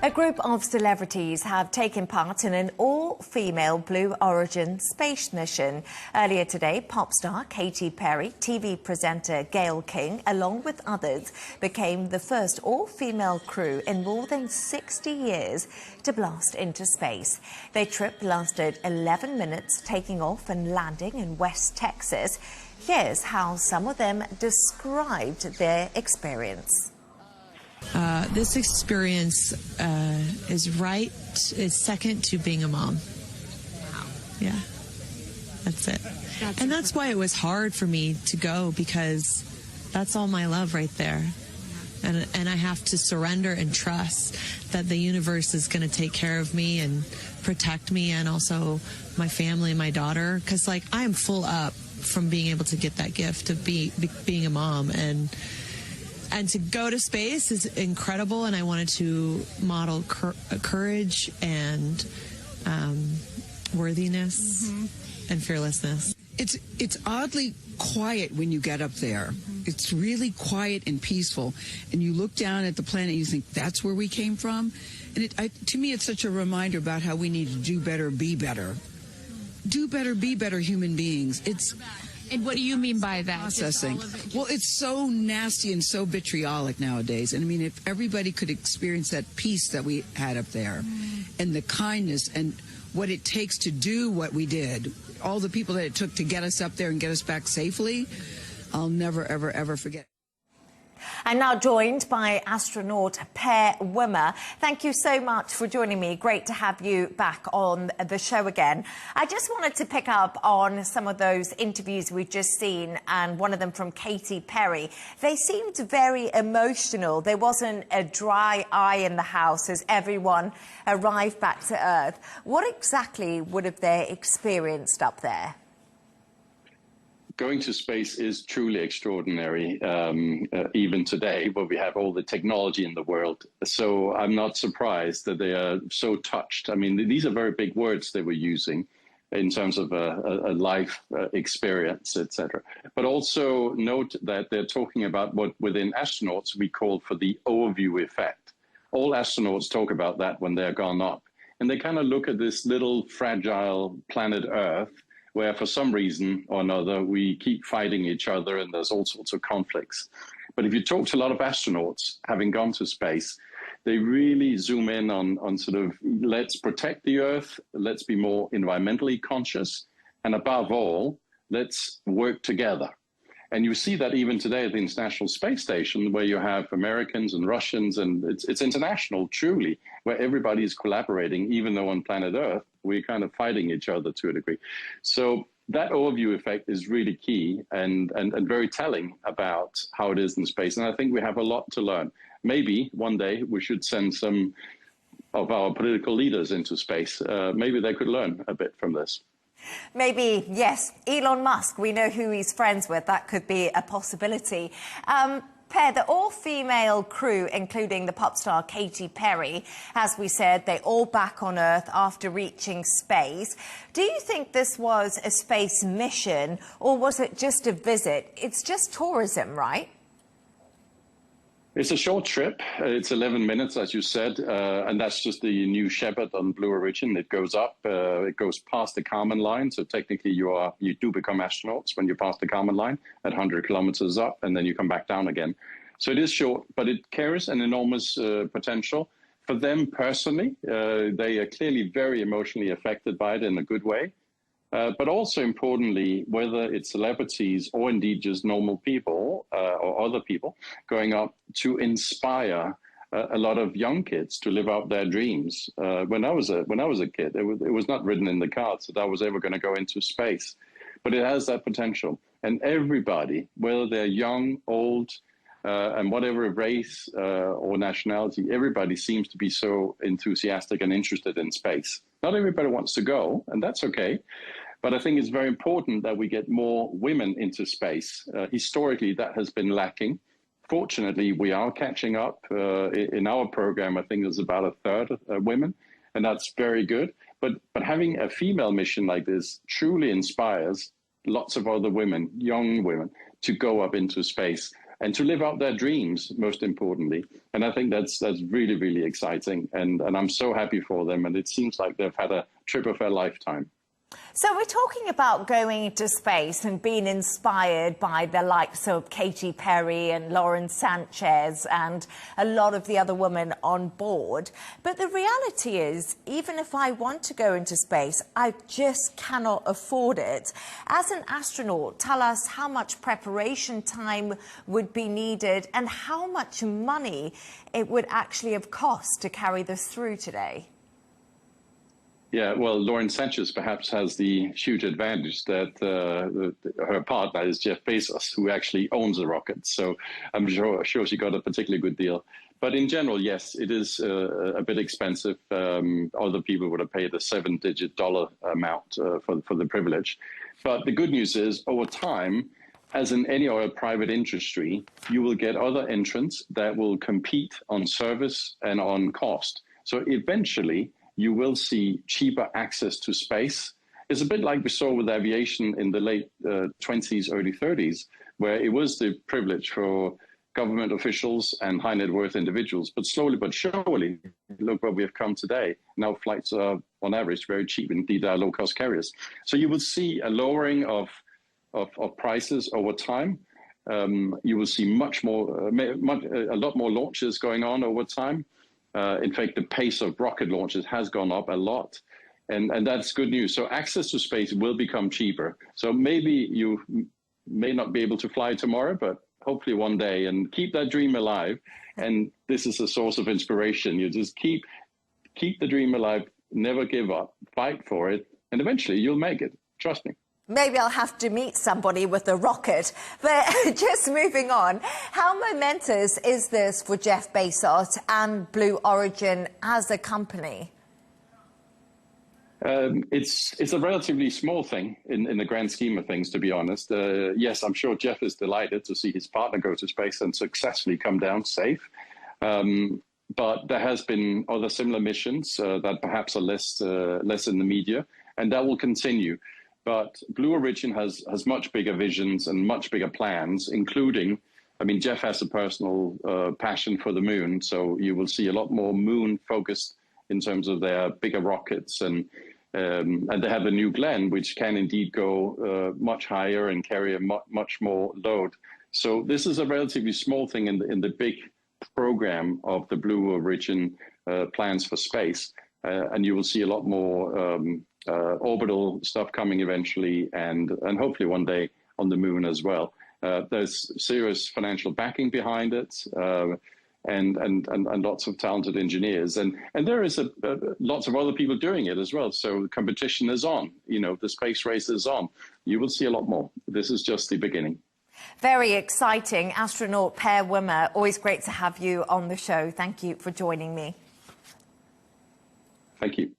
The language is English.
A group of celebrities have taken part in an all-female Blue Origin space mission. Earlier today, pop star Katy Perry, TV presenter Gayle King, along with others, became the first all-female crew in more than 60 years to blast into space. Their trip lasted 11 minutes, taking off and landing in West Texas. Here's how some of them described their experience. This experience is second to being a mom. Wow. Yeah, that's it. And that's why it was hard for me to go, because that's all my love right there. And I have to surrender and trust that the universe is going to take care of me and protect me, and also my family and my daughter, because like I am full up from being able to get that gift of being a mom, and to go to space is incredible, and I wanted to model courage and worthiness and fearlessness. It's oddly quiet when you get up there. It's really quiet and peaceful, and you look down at the planet and you think, that's where we came from? And to me, it's such a reminder about how we need to do better, be better. Do better, be better human beings. And what do you mean by that? Processing. Well, it's so nasty and so vitriolic nowadays. And I mean, if everybody could experience that peace that we had up there, and the kindness and what it takes to do what we did, all the people that it took to get us up there and get us back safely, I'll never, ever, ever forget. I'm now joined by astronaut Per Wimmer. Thank you so much for joining me. Great to have you back on the show again. I just wanted to pick up on some of those interviews we've just seen, and one of them from Katy Perry. They seemed very emotional. There wasn't a dry eye in the house as everyone arrived back to Earth. What exactly would have they experienced up there? Going to space is truly extraordinary, even today, where we have all the technology in the world. So I'm not surprised that they are so touched. I mean, these are very big words they were using in terms of a life experience, etc. But also note that they're talking about what within astronauts we call for the overview effect. All astronauts talk about that when they're gone up. And they kind of look at this little fragile planet Earth, where for some reason or another we keep fighting each other and there's all sorts of conflicts. But if you talk to a lot of astronauts having gone to space, they really zoom in on sort of, let's protect the Earth, let's be more environmentally conscious, and above all, let's work together. And you see that even today at the International Space Station, where you have Americans and Russians, and it's international, truly, where everybody is collaborating, even though on planet Earth, we're kind of fighting each other to a degree. So that overview effect is really key and very telling about how it is in space. And I think we have a lot to learn. Maybe one day we should send some of our political leaders into space. Maybe they could learn a bit from this. Maybe, yes. Elon Musk, we know who he's friends with. That could be a possibility. Per, the all-female crew, including the pop star Katy Perry, as we said, they're all back on Earth after reaching space. Do you think this was a space mission, or was it just a visit? It's just tourism, right? It's a short trip. It's 11 minutes, as you said, and that's just the New Shepard on Blue Origin. It goes up, it goes past the Kármán line, so technically you do become astronauts when you pass the Kármán line at 100 kilometers up, and then you come back down again. So it is short, but it carries an enormous potential. For them personally, they are clearly very emotionally affected by it in a good way. But also importantly, whether it's celebrities or indeed just normal people or other people going up to inspire a lot of young kids to live out their dreams. When I was a kid, it was not written in the cards that I was ever going to go into space, but it has that potential. And everybody, whether they're young, old, and whatever race or nationality, everybody seems to be so enthusiastic and interested in space. Not everybody wants to go, and that's okay. But I think it's very important that we get more women into space. Historically, that has been lacking. Fortunately, we are catching up. In our program, I think there's about a third women, and that's very good. But having a female mission like this truly inspires lots of other women, young women, to go up into space. and to live out their dreams, most importantly. And I think that's really, really exciting. And I'm so happy for them. And it seems like they've had a trip of their lifetime. So we're talking about going into space and being inspired by the likes of Katy Perry and Lauren Sanchez and a lot of the other women on board. But the reality is, even if I want to go into space, I just cannot afford it. As an astronaut, tell us how much preparation time would be needed and how much money it would actually have cost to carry this through today. Yeah, well, Lauren Sanchez perhaps has the huge advantage that her partner is Jeff Bezos, who actually owns the rocket. So I'm sure she got a particularly good deal. But in general, yes, it is a bit expensive. Other people would have paid a $7-digit dollar amount for the privilege. But the good news is, over time, as in any other private industry, you will get other entrants that will compete on service and on cost. So eventually, you will see cheaper access to space. It's a bit like we saw with aviation in the late 20s, early 30s, where it was the privilege for government officials and high net worth individuals. But slowly but surely, look where we have come today. Now flights are, on average, very cheap. Indeed, are low-cost carriers. So you will see a lowering of prices over time. You will see a lot more launches going on over time. In fact, the pace of rocket launches has gone up a lot, and that's good news. So access to space will become cheaper. So maybe you may not be able to fly tomorrow, but hopefully one day, and keep that dream alive. And this is a source of inspiration. You just keep the dream alive, never give up, fight for it, and eventually you'll make it. Trust me. Maybe I'll have to meet somebody with a rocket. But just moving on, how momentous is this for Jeff Bezos and Blue Origin as a company? It's a relatively small thing in the grand scheme of things, to be honest. Yes, I'm sure Jeff is delighted to see his partner go to space and successfully come down safe. But there has been other similar missions that perhaps are less in the media, and that will continue. But Blue Origin has much bigger visions and much bigger plans, including, I mean, Jeff has a personal passion for the moon, so you will see a lot more moon focused in terms of their bigger rockets, and they have a New Glenn, which can indeed go much higher and carry a much more load. So this is a relatively small thing in the big program of the Blue Origin plans for space, and you will see a lot more orbital stuff coming eventually, and hopefully one day on the moon as well. There's serious financial backing behind it, and lots of talented engineers, and there is lots of other people doing it as well. So competition is on. You know, the space race is on. You will see a lot more. This is just the beginning. Very exciting. Astronaut Per Wimmer, always great to have you on the show. Thank you for joining me. Thank you.